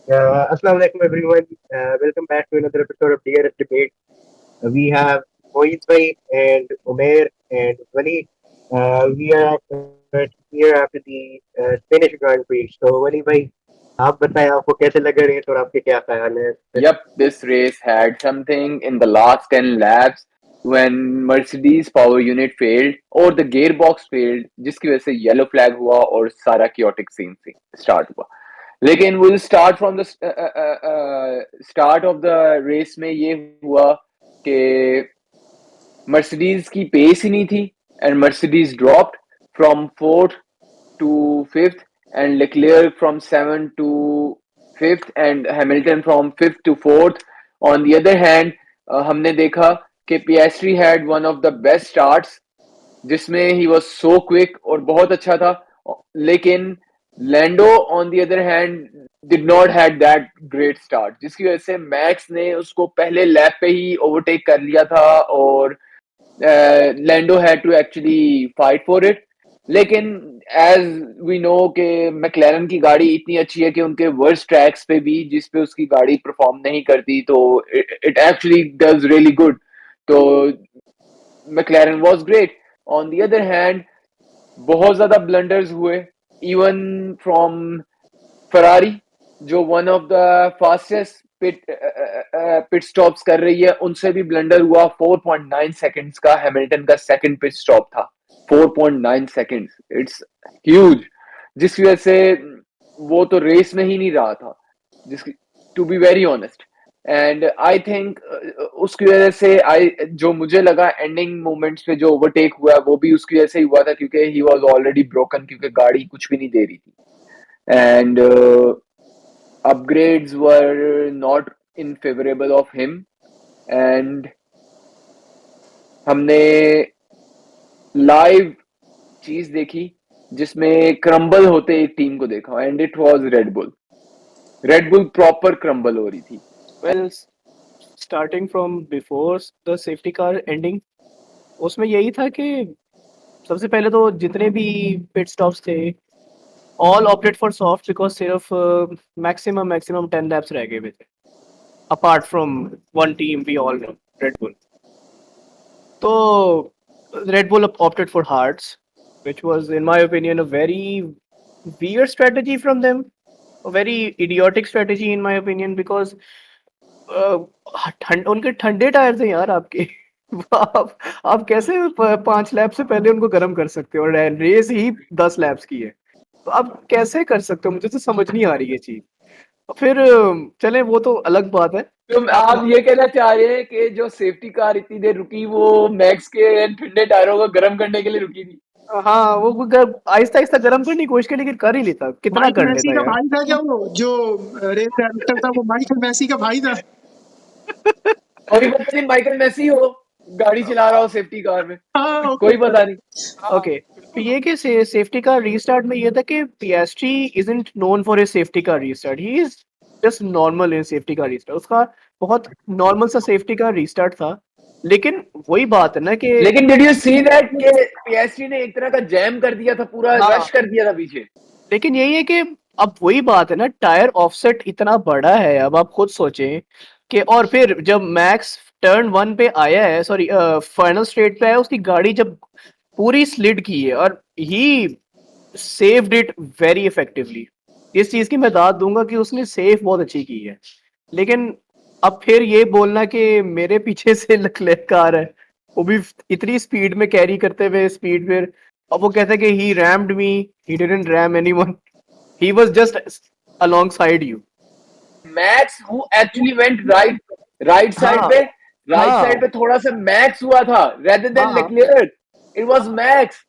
Assalamu alaikum everyone. Welcome back to another episode of DRS Debate. We have Moeed Bhai and Umair and Wali. We are here after the Spanish Grand Prix. So Wali bhai, आप बताएं आपको कैसे लग रहे हैं और आपके क्या ख्याल है इस पे? Yep, this race had something in the last 10 laps when Mercedes power unit failed or the gearbox failed, जिसकी वजह से येलो फ्लैग हुआ और सारा chaotic scene से स्टार्ट हुआ. लेकिन we'll start from the start of the race में ये हुआ कि Mercedes की pace ही नहीं थी and Mercedes dropped from 4th to 5th and Leclerc from 7th to 5th and Hamilton from 5th to 4th. On the other hand, हमने देखा कि Piastri had one of the best starts जिसमें he was so quick और बहुत अच्छा था, लेकिन Lando on the other hand did not had that great start जिसकी वजह से मैक्स ने उसको पहले लैप पे ही ओवरटेक कर लिया था और Lando had to actually fight for it. लेकिन एज वी नो कि मैक्लेरन की गाड़ी इतनी अच्छी है कि उनके वर्स्ट ट्रैक्स पे भी जिस पे उसकी गाड़ी परफॉर्म नहीं करती तो it actually does really good. तो McLaren was great. On the other hand बहुत ज्यादा ब्लंडर्स हुए इवन फ्रॉम फरारी जो one of the fastest pit stops कर रही है उनसे भी ब्लंडर हुआ. 4.9 सेकंड्स का हैमिल्टन का सेकंड पिट स्टॉप था. 4.9 सेकंड्स, इट्स ह्यूज, जिसकी वजह से वो तो रेस में ही नहीं रहा था, जिसकी to be very honest. And I think उसकी वजह से आई जो मुझे लगा एंडिंग मोमेंट्स पे जो ओवरटेक हुआ वो भी उसकी वजह से ही हुआ था क्योंकि ही वाज ऑलरेडी ब्रोकन क्योंकि गाड़ी कुछ भी नहीं दे रही थी. And upgrades were not in favorable of him and हमने लाइव चीज देखी जिसमें क्रम्बल होते एक टीम को देखा and it was Red Bull. Red Bull proper crumble हो रही थी. Well, starting from before the safety car ending, उसमें यही था कि सबसे पहले तो जितने भी पिट स्टॉप्स थे all opted for soft because सिर्फ maximum 10 laps रह गए हुए थे. Apart from one team, we all know Red Bull. तो Red Bull opted for hards, which was, in my opinion, a very weird strategy from them. A very idiotic strategy, in my opinion, because उनके ठंडे tyre थे यार आपके. आप कैसे 5 lap से पहले उनको गर्म कर सकते हो और रेस ही 10 लैप्स की है तो आप कैसे कर सकते हो मुझे तो समझ नहीं आ रही है चीज. फिर चले वो तो अलग बात है. तुम आप ये कहना चाह रहे हैं कि जो सेफ्टी कार इतनी देर रुकी वो मैक्स के ठंडे टायरों को गर्म करने के लिए रुकी थी. हाँ वो आहिस्ता आहिस्ता गर्म करने की कोशिश करी लेकिन कर ही लेता कितना माइकल कर मैसी लेता का यार. भाई था क्या वो जो रेस डायरेक्टर था वो माइकल मैसी का भाई था. और ये पता नहीं माइकल मैसी हो गाड़ी चला रहा हो सेफ्टी कार में, हाँ ओके. कोई पता नहीं. ओके तो ये कि सेफ्टी कार रीस्टार्ट में ये था कि Piastri isn't known for his safety car restart. He is just normal in safety car restart. उसका बहुत नॉर्मल सा सेफ्टी कार रीस्टार्ट था. लेकिन वही बात है ना कि लेकिन डिड यू सी दैट कि पीएसजी ने एक तरह का जैम कर दिया था, पूरा हाँ. रश कर दिया था पीछे. लेकिन यही है कि अब वही बात है ना टायर ऑफसेट इतना बड़ा है. अब आप खुद सोचें कि और फिर जब मैक्स टर्न 1 पे आया है सॉरी फाइनल स्ट्रेट पे आया उसकी गाड़ी जब पूरी स्लिड की है और ही सेव्ड इट वेरी इफेक्टिवली. इस चीज की मैं दाद दूंगा कि उसने सेफ बहुत अच्छी की है. लेकिन अब फिर ये बोलना कि मेरे पीछे से लेक्लेर्क कार है वो भी इतनी स्पीड में कैरी करते हुए स्पीड फिर अब वो कहते हैं कि he rammed me. He didn't ram anyone. He was just alongside you. Max who actually went right side हाँ. पे, राइट हाँ. साइड पे थोड़ा सा मैक्स हुआ था रेदर देन हाँ. लेक्लेर्क. It was Max.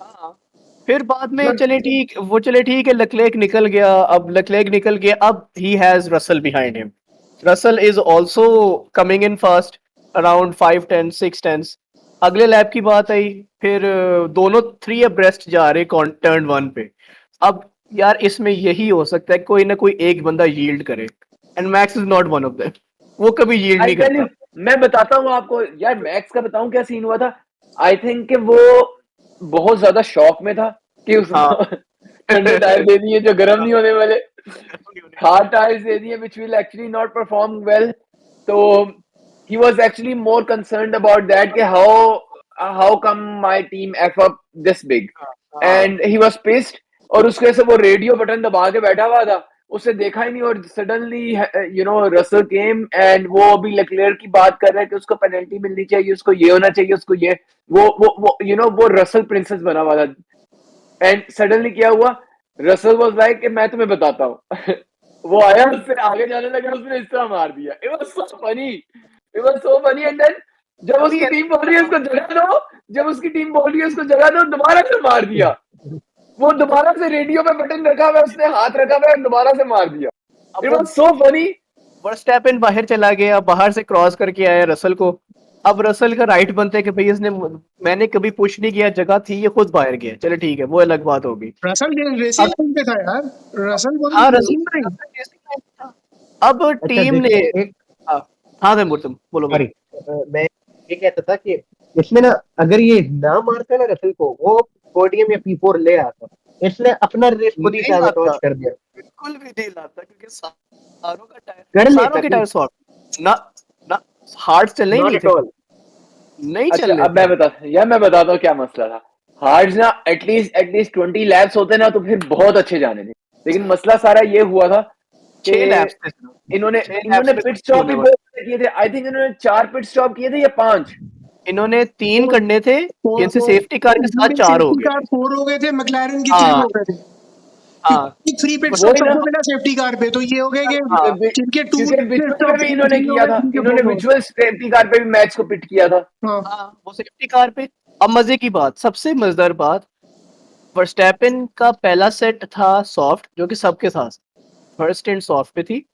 हाँ. फिर बाद में चले ठीक है लेक्लेर्क निकल गया. अब लेक्लेर्क निकल गया अब he has Russell behind him. Russell is also coming in fast around 5 10 6 10. अगले लैप की बात आई फिर दोनों 3 अब्रेस्ट जा रहे टर्न 1 पे. अब यार इसमें यही हो सकता है कोई ना कोई एक बंदा यील्ड करे and max is not one of them. वो कभी यील्ड आई नहीं टेल यू, करता. मैं बताता हूँ आपको यार मैक्स का बताऊं क्या सीन हुआ था. आई थिंक कि वो बहुत ज्यादा शॉक में था कि उसको हाँ. ठंडे टायर दे दिए जो गर्म नहीं होने वाले. hard tires दे दिए which will actually not perform well. So he was actually more concerned about that कि how come my team f up this big, and he was pissed. और उसके वजह से वो रेडियो बटन दबा के बैठा हुआ था, उसे देखा ही नहीं, और सडनली रसल केम एंड वो अभी लेक्लेयर की बात कर रहा है कि उसको पेनल्टी मिलनी चाहिए, उसको ये होना चाहिए, उसको ये वो रसल प्रिंसेस बना हुआ था. एंड सडनली क्या हुआ, रसल वाज लाइक कि मैं तुम्हें बताता हूँ. वो आया, उससे आगे जाने लगा, उसने इस तरह मार दिया. It was so funny, it was so funny. And then जब उसकी टीम बोल रही है उसको जगह दो, जब उसकी टीम बोल रही है उसको जगह दो, दोबारा से मार दिया. वो दोबारा से रेडियो पे बटन रखा हुआ है, उसने हाथ रखा हुआ है और दोबारा से मार दिया. It was so funny. Verstappen बाहर चला गया, बाहर से क्रॉस करके आया रसल को. अब रसल का राइट बनता है कि भाई इसने, मैंने कभी पुश नहीं किया, जगह थी, ये खुद बाहर गया. चलो ठीक है, वो अलग बात होगी. रसल रेसिंग लाइन पे था यार, रसल वो हाँ, रेसिंग लाइन. अब टीम ने देखो, एक हाँ तैमूर, तुम बोलो. सॉरी, मैं ये कहता था कि इसमें ना, अगर ये ना मारता ना रसल को, वो पोडियम या P4 ले आता. इसने अपना रेस खुद ही नहीं लाता, sabotage कर दिया. बिल्कुल भी नहीं लाता, क्योंकि सारों का कर टायर, लेता सारों के फिर. टायर सॉफ्ट ना, ना हार्ड चलने ही Not नहीं at थे, all. नहीं अच्छा, चल अब रहे मैं बताता हूँ क्या मसला था. हार्ड्स ना एटलीस्ट 20 लैप्स होते ना तो फिर बहुत अच्छे जाने थे. लेकिन मसला सारा ये हुआ था कि 6 लैप्स थे सिर्फ. इन्होंने 6 इन्होंने लैप्स पिट स्टॉप भी बहुत सारे किए थे. आई थिंक इन्होंने 4 पिट स्टॉप किए थे या 5. इन्होंने 3 करने थे, जिनसे सेफ्टी कार के साथ 4 हो सेफ्टी गए कार थे. 4 हो गए थे, मैक्लारेन के 3 हाँ हो गए थे. हाँ फ्री पिट वही स्टॉप ना, सबको मिला सेफ्टी कार पे, तो ये हो गए कि हाँ, जिनके 2 क्योंकि पिट विजुअल स्टॉप में भी इन्होंने हो किया गए, था, जिनके इन्होंने 4 हो गए. विजुअल सेफ्टी कार पे भी मैच को पिट किया था. हाँ, हाँ, वो सेफ्टी कार पे. अब मजे की बात, सबसे मजेदार बात, वर्स्टैपेन का पहला सेट था सॉफ्ट, जो कि सबके साथ. फर्स्ट स्टिंट सॉफ्ट पे थी,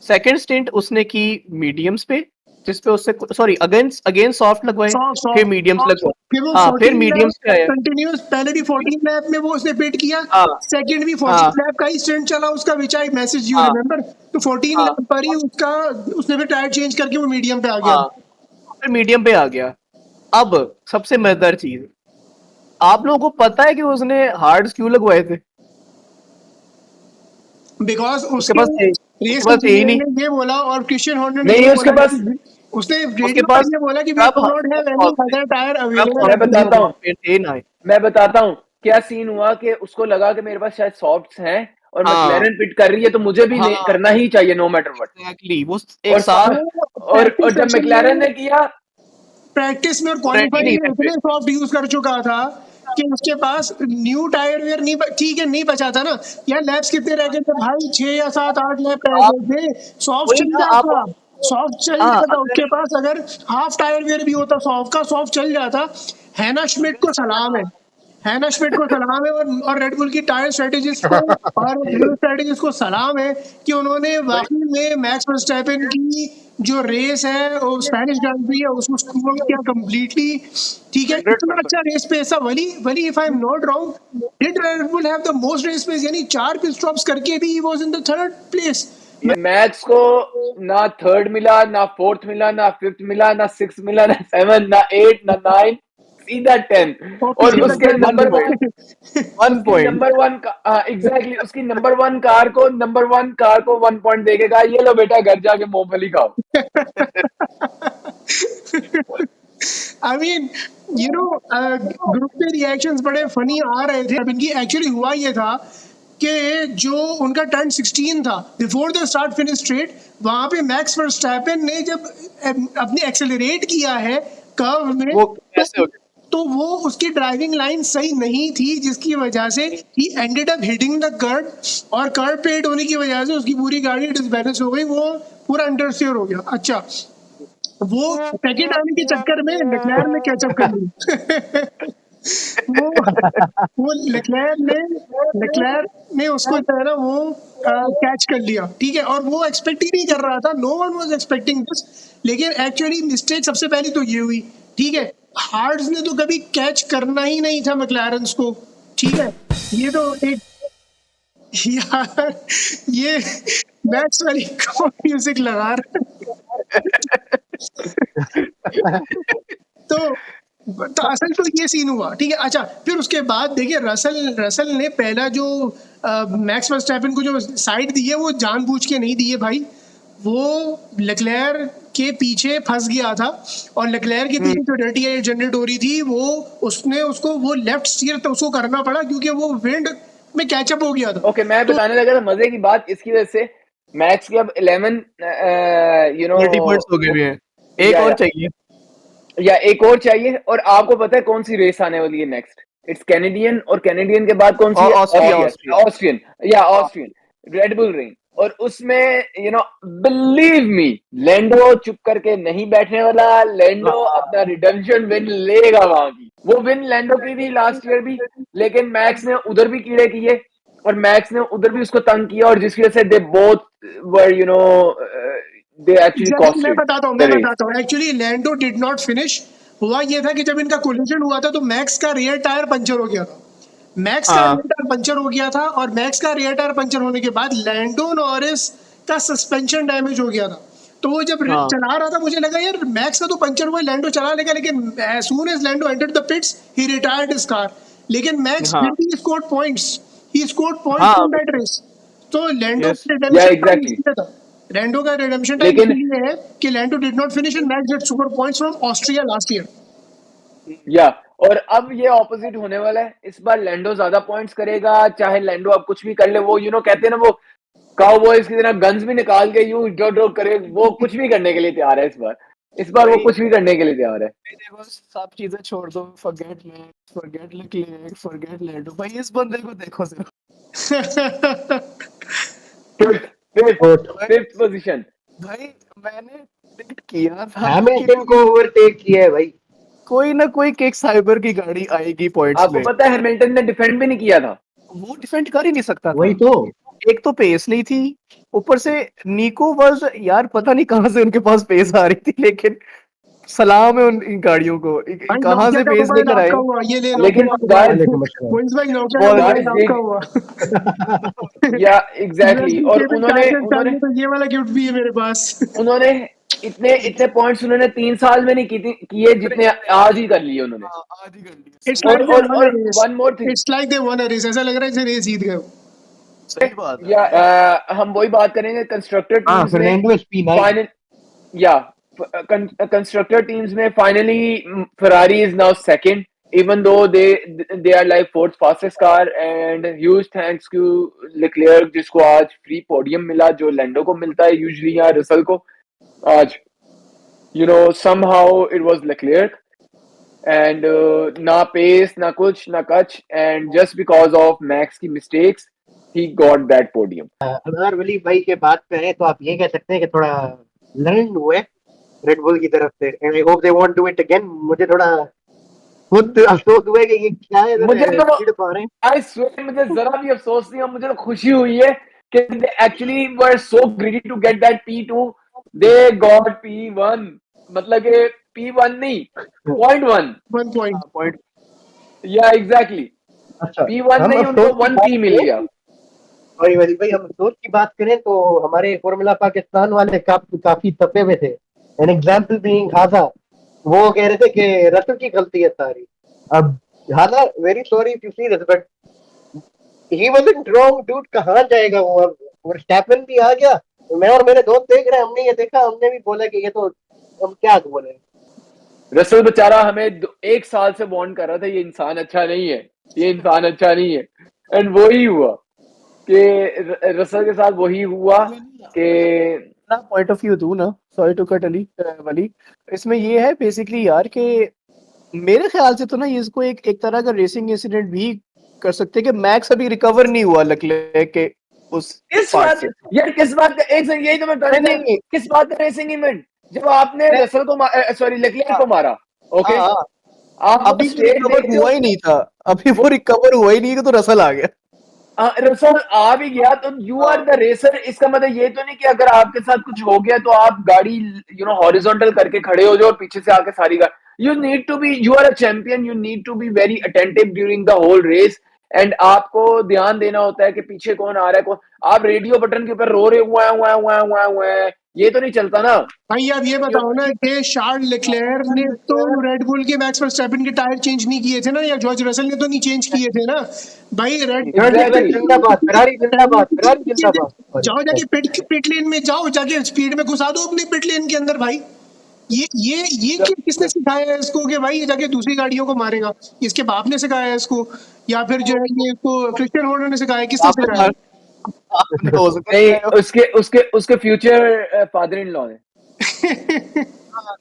सेकंड स्टिंट उसने की मीडियम्स पे, जिसपे उससे सॉरी अगेन सॉफ्ट लगवाए, सॉफ्ट फिर सॉफ्ट मीडियम्स लगवाए. फिर वो हाँ, फिर 14 लैप मीडियम्स पे आया. कंटिन्यूस, पहले भी 14 लैप में वो उसने पिट किया, हाँ सेकंड भी हाँ 14 लैप का ही स्टंट चला उसका, विच आई मैसेज यू हाँ रिमेंबर. तो 14 हाँ लैप पर ही उसका, उसने फिर टायर चेंज करके वो मीडियम पे आ गया. हाँ, फिर मीडियम पे आ गया. अब सबसे मजेदार चीज, आप लोगों को पता है कि उसने हार्ड क्यों लगवाए थे? बिकॉज उसके उसके पास थे, रेस उसके पास थे ही इंजीनियर नहीं. ने ये बोला और क्रिश्चियन हॉर्नर ने नहीं, ये उसके बोला पास कि उसने उसके रेडियो पर पास ये बोला कि वी सब do not have any other tyre available मैं एट द बताता हूँ, मोमेंट. थे ना. मैं बताता हूँ क्या सीन हुआ कि उसको लगा कि मेरे पास शायद सॉफ्ट्स हैं और हाँ मैक्लेरन पिट कर रही है, तो मुझे भी हाँ, करना ही चाहिए नो मैटर व्हाट. एग्जैक्टली, वो एक और साथ वो और प्रैक्टिस जब सेशन मैक्लेरन में, ने किया, प्रैक्टिस में और रेडी क्वालिफाई नहीं में थे इतने फिर. सॉफ्ट यूज कर चुका था कि उसके पास न्यू टायर वेयर नहीं ठीक है, नहीं बचा था ना यार. लैप्स कितने रह गए थे भाई, 6 या 7 8 लैप रह आप गए थे. सॉफ्ट वही चल ना, रहा आप था, सॉफ्ट चल हाँ, रहा था अगर उसके पास. अगर हाफ टायर वेयर भी होता सॉफ्ट का, सॉफ्ट चल जाता. हैना श्मिड को सलाम है, हैना श्मिड को सलाम है, और रेड बुल की टायर स्ट्रेटेजिस्ट को और रेस स्ट्रेटेजिस्ट को सलाम है कि उन्होंने वाकई में मैक्स वर्स्टैपेन की जो रेस है वो स्पेनिश ग्रांड प्री है उसको स्कोर किया कंप्लीटली. ठीक है, इतना 100%. अच्छा रेस पेस था. वली वली if I am not wrong, did Red Bull have the most race pace, यानी 4 पिट स्टॉप्स करके भी he was in the third place. Max को ना थर्ड मिला, ना फोर्थ मिला, ना फिफ्थ मिला, ना सिक्स मिला, ना सेवन, ना एट, ना नाइन, सीधा 10. और सीधा उसके 10. नंबर वन, 1 उसकी पॉइंट. नंबर वन एग्जैक्टली, उसकी नंबर वन कार को 1 पॉइंट देके कहा, ये लो बेटा घर जाके मूंगफली खाओ. I mean you know, group पे रिएक्शंस बड़े फनी आ रहे थे. अब इनकी एक्चुअली हुआ ये था कि जो उनका टर्न 16 था before the start finish straight, वहां पे मैक्स वर्स्टैपेन ने जब अपने एक्सेलरेट किया है कर्व में, वो कैसे हो गया? तो वो उसकी ड्राइविंग लाइन सही नहीं थी, जिसकी वजह से he ended up hitting the curve, और कर्व पे हिट होने की वजह से उसकी पूरी गाड़ी डिसबैलेंस हो गई, वो पूरा अंडरस्टीयर हो गया. अच्छा, वो सेकंड आने के चक्कर में लेक्लेयर ने कैचअप कर ली. वो लेक्लेयर ने उसको जो है ना वो कैच कर लिया. ठीक है, और वो एक्सपेक्ट ही नहीं कर रहा था, no one was expecting this. लेकिन एक्चुअली मिस्टेक सबसे पहली तो ये हुई. ठीक है, हार्ड्स ने तो कभी कैच करना ही नहीं था मैक्लारेंस को. ठीक है, ये तो एक यार, ये मैक्स वाली को म्यूजिक लगा रहा है. तो तो असल तो ये सीन हुआ, ठीक है। अच्छा, फिर उसके बाद देखिए रसल ने पहला जो मैक्स वर्स्टैपेन को जो साइड दी है वो जानबूझ के नहीं दी है भाई, वो लेक्लेयर के पीछे फंस गया था, और लेक्लेयर के पीछे जो डर्टी एयर जनरेट हो रही थी वो उसने उसको वो लेफ्ट स्टीयर तो उसको करना पड़ा क्योंकि वो विंड में कैचअप हो गया था। ओके, मैं बताने लगा था मजे की बात इसकी वजह से मैक्स के अब 11 30 पॉइंट्स हो गए हैं, एक या और चाहिए। या एक और चाहिए। और आपको पता है कौन सी रेस आने वाली है नेक्स्ट? इट्स कैनेडियन, और कैनेडियन के बाद कौन सी और है? ऑस्ट्रिया ऑस्ट्रियन या ऑस्ट्रियन रेड बुल रिंग। और उसमें बिलीव मी, लैंडो चुप करके नहीं बैठने वाला। लैंडो अपना रिडेम्पशन विन लेगा वहां की। वो विन लैंडो की थी लास्ट ईयर भी, लेकिन मैक्स ने उधर भी कीड़े किए और मैक्स ने उधर भी उसको तंग किया, और जिसकी वजह से they both were they actually मैं कॉस्टेड बताता हूँ the race. Actually Lando did not finish. हुआ ये था कि जब इनका कोलिजन हुआ था तो मैक्स का रियर टायर पंचर हो गया था। मैक्स का रियर टायर पंचर हो गया था, और मैक्स का रियर टायर पंचर होने के बाद लैंडो नॉरिस का सस्पेंशन डैमेज हो गया था। तो वो जब चला रहा था मुझे लगा यार मैक्स का तो पंचर हुआ, लैंडो चला लेगा, लेकिन as soon as Lando entered the pits he retired his car. लेकिन Max he scored points, he scored points in that race. तो लैंडो का या रिडेम्पशन टाइम एग्जैक्टली। इसलिए था, लैंडो का रिडेम्पशन टाइम लेकिन इसलिए है कि Lando did not finish and Max did score points from Austria last year. या और अब ये ऑपोजिट होने वाला है। इस बार लैंडो ज्यादा पॉइंट्स करेगा, चाहे लैंडो अब कुछ भी कर ले। वो कहते हैं ना, वो काउबॉयज की तरह गन्स भी निकाल के यूं ड्रॉ ड्रॉ करे, वो कुछ भी करने के लिए तैयार है इस बार। इस बार वो कुछ भी करने के लिए तैयार है। देखो सब चीजें छोड़ दो, forget Max, forget Leclerc, forget Lando, भाई इस बंदे को देखो सिर्फ। Fifth position. भाई मैंने प्रेडिक्ट किया था हैमिल्टन कि को ओवरटेक किया है भाई। कोई ना कोई किक साइबर की गाड़ी आएगी पॉइंट्स आपको में। पता है हैमिल्टन ने डिफेंड भी नहीं किया था। वो डिफेंड कर ही नहीं सकता था। वही तो। एक तो पेस नहीं थी, ऊपर से निको वाज, यार पता नहीं कहां से उनके पास पेस आ रही थी, लेकिन सलाम है उन इन गाड़ियों को, भाई कहां नोकिया से का पेस मोबाइल लेकर आए। आपका हुआ, ये ले लेकिन नोकिया का मोबाइल। गाइस वालेकुम अस्सलाम। मोइंस भाई नोकिया का मोबाइल आपका हुआ। या एग्जैक्टली। यूएसबी और केबल उन्होंने चार्जर उन्होंने चाहिए तो ये वाला गिफ्ट भी है मेरे पास। उन्होंने इतने इतने पॉइंट्स उन्होंने 3 साल में नहीं किए जितने आज ही कर लिए उन्होंने। आधी कर ली। It's like they won a और race, one more thing. It's like they won a race, ऐसा लग रहा है जैसे रेस जीत गए वो। सही बात है। या हम वही बात करेंगे कंस्ट्रक्टर हाँ, टीम्स में। Fernando is P9। फाइनल या कंस्ट्रक्टर टीम्स में finally Ferrari is now second, even though they are like fourth fastest car, and huge thanks to Leclerc जिसको आज फ्री पोडियम मिला, जो लैंडो को मिलता है यूजुअली या रसल को। आज somehow it was Leclerc, and ना पेस ना कुछ ना कच, and just because of Max की mistakes he got that podium. अगर वली भाई के बात पे है तो आप ये कह सकते हैं कि थोड़ा लर्न हुए रेड बुल की तरफ से, and I hope they won't do it again. मुझे थोड़ा खुद अफसोस हुआ कि ये क्या है, मुझे तो चिढ़ पा रहे हैं। I swear मुझे जरा भी अफसोस नहीं है, मुझे तो खुशी हुई है कि they actually were so greedy to get that P2, they got P1। मतलब कि P1 नहीं, .1। 1 पॉइंट। पॉइंट। या एग्जैक्टली, अच्छा, P1 हम नहीं, उनको अफसोस की 1P मिल बात गया। और वली भाई हम अफसोस की बात करें तो हमारे फॉर्मूला पाकिस्तान वाले काफी तपे हुए थे। एन एग्जाम्पल बीइंग हाजा, वो कह रहे थे कि रसल की गलती है सारी। अब हाजा, very sorry if you see this, but he wasn't wrong dude. कहाँ जाएगा वो अब? और स्टेफन भी आ गया, मैं और मेरे दोस्त देख रहे हैं, हमने ये देखा, हमने भी बोला कि ये तो हम क्या बोले। रसल बेचारा हमें 1 साल से वार्न कर रहा था, ये इंसान अच्छा नहीं है, ये इंसान अच्छा नहीं है। एंड वही हुआ कि रसल के साथ वही हुआ कि ना पॉइंट ऑफ व्यू दूं ना, सॉरी टू कट अली वली, इसमें ये है बेसिकली यार कि मेरे ख्याल से तो ना ये इसको एक तरह का रेसिंग इंसिडेंट भी कर सकते हैं कि मैक्स अभी रिकवर नहीं हुआ लेक्लेयर के उस किस पार्ट बात से। यार, किस बात का? एक सेकंड, यही तो मैं नहीं कहना नहीं किस बात का रेसिंग इवेंट? जब आपने नहीं, रसल को सॉरी लेक्लेयर को मारा, ओके, हाँ हाँ, आप वो अभी वो स्टेट रिकवर देखते हुआ हो। ही नहीं था, अभी वो रिकवर हुआ ही नहीं था तो रसल आ गया। रसल आ भी गया तो यू आर द रेसर। इसका मतलब ये तो नहीं कि अगर आपके साथ कुछ हो गया तो आप गाड़ी हॉरिजॉन्टल करके खड़े हो जाओ और पीछे से आके सारी गाड़ी। You need to be, you are a champion, you need to be very attentive during the whole race, and आपको ध्यान देना होता है कि पीछे कौन आ रहा है, कौन। आप रेडियो बटन के ऊपर रो रहे हुआ है ये तो नहीं चलता ना। भाई आप ये बताओ ना कि शार्ल लेक्लेयर ने तो रेड बुल के मैक्स वर्स्टैपेन के टायर चेंज नहीं किए थे ना, या जॉर्ज रसल ने तो नहीं चेंज किए थे ना भाई। Red George Russell exactly. जिंदाबाद, फरारी जिंदाबाद, फरारी जिंदाबाद। जाओ जाके पिट लेन में जाओ, जाके स्पीड में घुसा दो अपने पिट लेन के अंदर भाई। ये किसने सिखाया है इसको कि भाई ये जाके दूसरी गाड़ियों को मारेगा? इसके बाप ने सिखाया है इसको, या फिर जो है ये इसको क्रिश्चियन हॉर्नर ने सिखाया है? किसने सिखाया है? आपने हो सकता नहीं, है उसके उसके उसके फ्यूचर फादर इन लॉ है।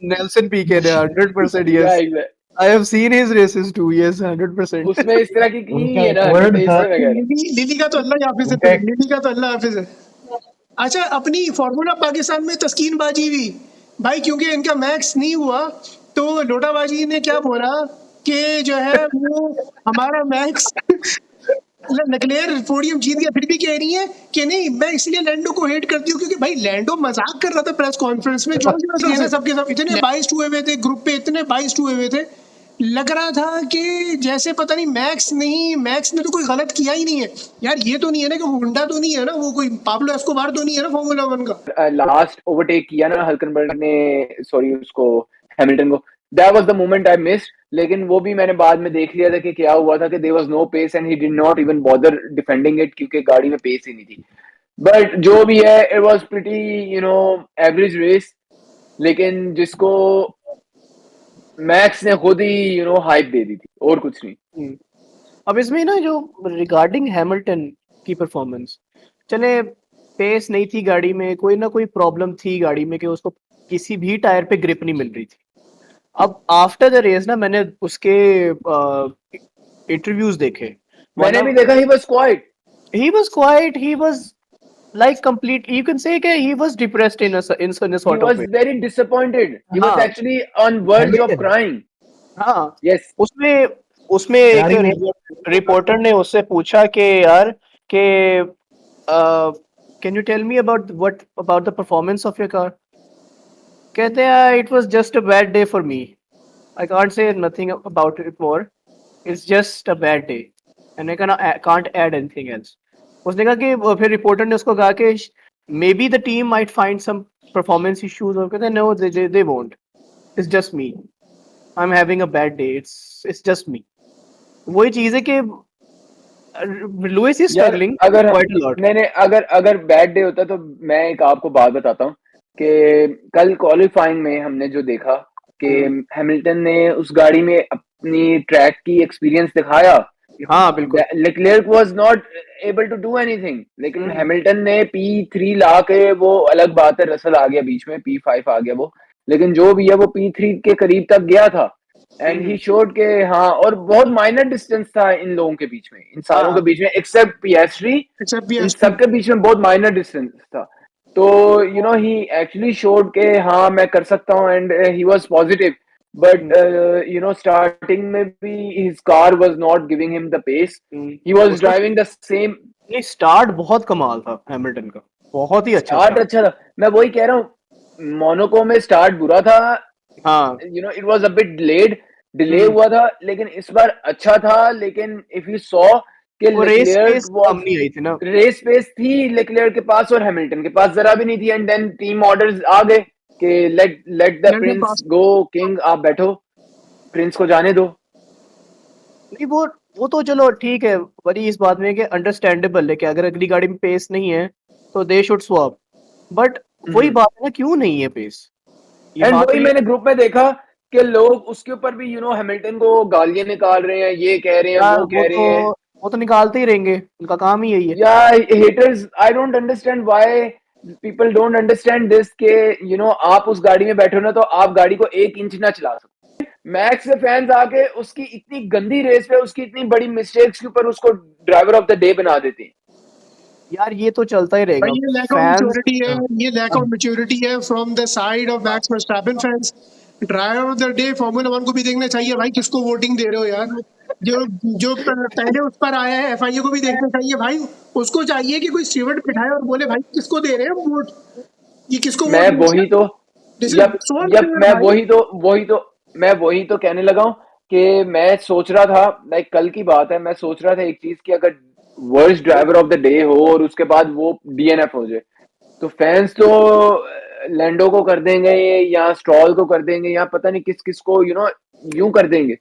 नेल्सन पीके ने 100% या yes. I have seen his races too, yes 100%। उसमें इस तरह की उनका है एक ना, वर्ड तो था, इसलिए मैं कह रहा हूँ। लिली का तो अल्लाह हाफिज उनका है, एक लिली का तो अल्लाह हाफिज है। अच्छा, अपनी फार्मूला पाकिस्तान में तस्कीन बाजी हुई भाई, क्योंकि इनका मैक्स नहीं हुआ तो लोटाबाजी ने क्या बोला कि जो है वो हमारा मैक्स नकलेर पोडियम जीत गया, फिर भी कह रही है कि नहीं मैं इसलिए लैंडो को हेट करती हूँ क्योंकि भाई लैंडो मजाक कर रहा था प्रेस कॉन्फ्रेंस में। जॉर्ज रसल ने सबके सब इतने बाइस्ड हुए हुए थे, ग्रुप पे इतने बाइस्ड हुए हुए थे, लग रहा था कि जैसे पता नहीं मैक्स नहीं, मैक्स ने तो कोई गलत किया ही नहीं है यार। ये तो नहीं है ना कि वो गुंडा तो नहीं है ना, वो कोई पाब्लो एस्कोबार तो नहीं है ना फॉर्मूला 1 का। लास्ट ओवरटेक किया ना हल्कनबर्ग ने, सॉरी उसको, हैमिल्टन को, that was the moment I missed. लेकिन वो भी मैंने बाद में देख लिया था कि क्या हुआ था, कि there was no pace and he did not even bother defending it, क्योंकि गाड़ी में पेस ही नहीं थी। बट जो भी है, it was pretty average race. लेकिन जिसको मैक्स ने खुद ही हाइप दे दी थी, और कुछ नहीं। अब इसमें ना जो रिगार्डिंग हैमिल्टन की परफॉर्मेंस, चले पेस नहीं थी गाड़ी में, कोई ना कोई प्रॉब्लम थी गाड़ी में कि उसको किसी भी टायर पे ग्रिप नहीं मिल रही थी। अब आफ्टर द रेस ना मैंने उसके इंटरव्यूज देखे। मैंने भी देखा, he was quite, he was quiet, he was like complete, you can say कि he was depressed in a he sort of was way। very disappointed, he was हाँ actually on verge of Hamilton crying। हाँ। yes। उसमें उसमें एक Ferrari ने reporter ने उससे पूछा कि यार कि can you tell me about what about the performance of your car. कहते हैं it was just a bad day for me, I can't say nothing about it more, it's just a bad day and I can't add anything else. उसने कहा कि फिर reporter ने उसको कहा कि maybe the team might find some performance issues, और कहते हैं no they won't, it's just me, I am having a bad day, it's just me. वही चीज है कि लुइस इज यार स्ट्रगलिंग अगर क्वाइट अ लॉट। मैंने अगर अगर बैड डे होता, तो मैं एक आपको बात बताता हूँ कि कल क्वालिफाइंग में हमने जो देखा कि हैमिल्टन ने उस गाड़ी में अपनी ट्रैक की एक्सपीरियंस दिखाया। हाँ बिल्कुल। Leclerc was not able to do anything, लेकिन हैमिल्टन ने P3 ला के, वो अलग बात है, रसल आ गया बीच में, P5 आ गया वो, लेकिन जो भी है वो P3 के करीब तक गया था। एंड ही शोड के हाँ, और बहुत माइनर डिस्टेंस था इन लोगों के बीच में, इन सारों के हाँ बीच में, एक्सेप्ट पियास्ट्री, एक्सेप्ट इन PSP। सबके बीच में बहुत माइनर डिस्टेंस था। तो ही एक्चुअली शोड के हाँ मैं कर सकता हूँ, and he was positive. But starting में भी his car was not giving him the pace, he was उसका ड्राइविंग द सेम। नहीं, स्टार्ट बहुत कमाल था हैमिल्टन का, बहुत ही अच्छा स्टार्ट स्टार्ट। अच्छा था, मैं वही कह रहा हूँ, मोनाको में स्टार्ट बुरा था, हाँ it was a bit delay हुआ था, लेकिन इस बार अच्छा था। लेकिन इफ यू सॉ कि वो रेस लेक्लेयर्क पेस कम वाज, नहीं आई थी ना। रेस पेस थी लेक्लेयर्क के पास और हैमिल्टन के पास जरा भी नहीं थी। एंड देन टीम ऑर्डर्स आ गए कि let the let prince pass. Go, king आप बैठो, प्रिंस को जाने दो। नहीं वो तो चलो ठीक है, बड़ी इस बात में कि अंडरस्टैंडेबल है कि अगर अगली गाड़ी में पेस नहीं है तो दे शुड स्वैप, बट वही बात है ना, क्यों नहीं है पेस, ये एंड बात तो वही ये। मैंने ग्रुप में देखा कि लोग उसके ऊपर भी हैमिल्टन को गालियां निकाल रहे हैं, ये कह रहे हैं, यार वो कह रहे हैं। वो तो निकालते ही रहेंगे, उनका काम ही यही है। Yeah, haters, I don't understand why people don't understand this कि आप उस गाड़ी में बैठे हो ना, तो आप गाड़ी को 1 इंच ना चला सकते। मैक्स के फैंस आके उसकी इतनी गंदी रेस पे, उसकी इतनी बड़ी मिस्टेक्स के ऊपर उसको ड्राइवर ऑफ द डे बना देते हैं। यार ये तो चलता ही भाई रहेगा ये लैक ऑफ फैंस। मैच्योरिटी है, ये लैक ऑफ मैच्योरिटी है from the side of max Verstappen fans. Driver of the day formula 1 को भी देखना चाहिए भाई, किसको वोटिंग दे रहे हो यार। जो जो पहले उस पर आया है FIA को भी देखना चाहिए भाई, उसको चाहिए कि कोई स्टीवर्ड बिठाए और बोले भाई किसको दे रहे हैं वोट, ये किसको मैं वोट दे रहे वही हैं। तो this is yup so yup unfair मैं भाई। वही तो कहने लगा हूँ कि मैं सोच रहा था, लाइक कल की बात है, मैं सोच रहा था एक चीज कि अगर worst driver of the day हो और उसके बाद वो DNF हो जाए, तो फैंस तो लैंडो को कर देंगे या स्ट्रॉल को कर देंगे या पता नहीं किस किस को यूं कर देंगे।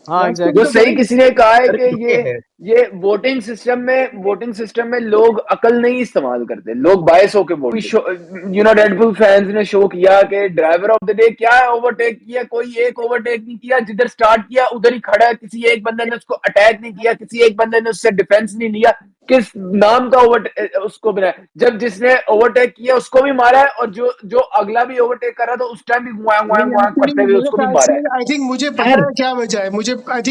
हाँ That's एग्जैक्टली। जो the सही point. किसी ने कहा है सर कि ये है ये वोटिंग सिस्टम में लोग अकल नहीं इस्तेमाल करते, लोग बायस होके वोट रेड बुल फैंस ने शो किया कि ड्राइवर ऑफ द डे क्या है, ओवरटेक किया, कोई एक ओवरटेक नहीं किया, जिधर स्टार्ट किया उधर ही खड़ा है, किसी एक बंदे ने उसको अटैक नहीं किया, किसी एक बंदे ने उससे डिफेंस नहीं लिया, किस नाम का उसको बनाया, जब जिसने ओवरटेक किया उसको भी मारा है और जो जो अगला भी ओवरटेक कर रहा था उस टाइम भी गुआंग नहीं, गुआंग गुआंग actually करते हुए मेरे उसको भी ख्याल मारा से है। आई थिंक मुझे पता है क्या वजह है।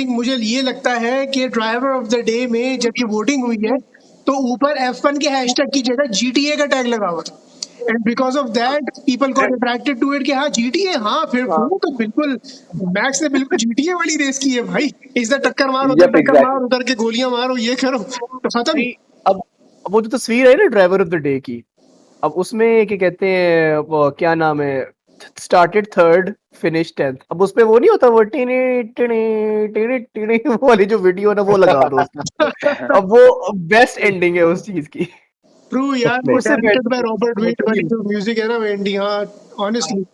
मुझे ये लगता है कि ड्राइवर ऑफ द डे में जब ये वोटिंग हुई है तो ऊपर F1 के हैशटैग की जगह GTA का टैग लगा हुआ था, and because of that people got attracted to it कि हाँ GTA, हाँ फिर वो तो बिल्कुल मैक्स ने बिल्कुल GTA वाली रेस की है भाई, इधर टक्कर मार उधर यप टक्कर एग्जैक्टली। मार उधर के गोलियां मारो ये करो तो खत्म। भाई अब वो जो तस्वीर है ना ड्राइवर ऑफ द डे की, अब उसमें क्या कहते हैं, वो क्या नाम है, स्टार्टेड थर्ड फिनिश 10th, अब उसपे वो नहीं होता वो टिनी टिनी टिनी टिनी वो वाली जो वीडियो ना वो लगा दो उसमें। अब वो बेस्ट एंडिंग है उस चीज की। ट्रू यार, वो उससे डायरेक्टेड बाय रॉबर्ट वेट वाली बेटर जो म्यूजिक है ना वेंडी, हाँ ऑनेस्टली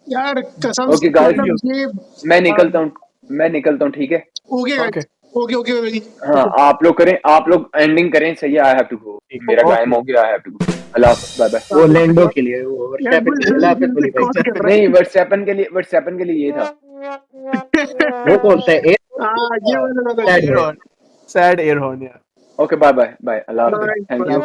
यार कसम से ओके गाइस, मतलब ये मैं निकलता हूँ ठीक है। Okay okay guys, okay very हाँ आप लोग करें, आप लोग एंडिंग करें, सही है। आई हैव टू गो, मेरा टाइम ओके हो गया, आई हैव टू गो। अल्लाह हाफिज़, बाय बाय। वो लैंडो के लिए, वो यार वर्स्टैपेन के लिए। अल्लाह हाफिज बुल वली भाई। कौन कर रहा नहीं, व्हाट्सएपन के लिए ये था। वो कौन सा है? है। हाँ ये वाला लगा सैड एयर है। हॉर्न, सैड एयर हॉर्न यार। ओके बाय बाय बाय, अल्लाह हाफिज़, बाय थैंक बाय। यू।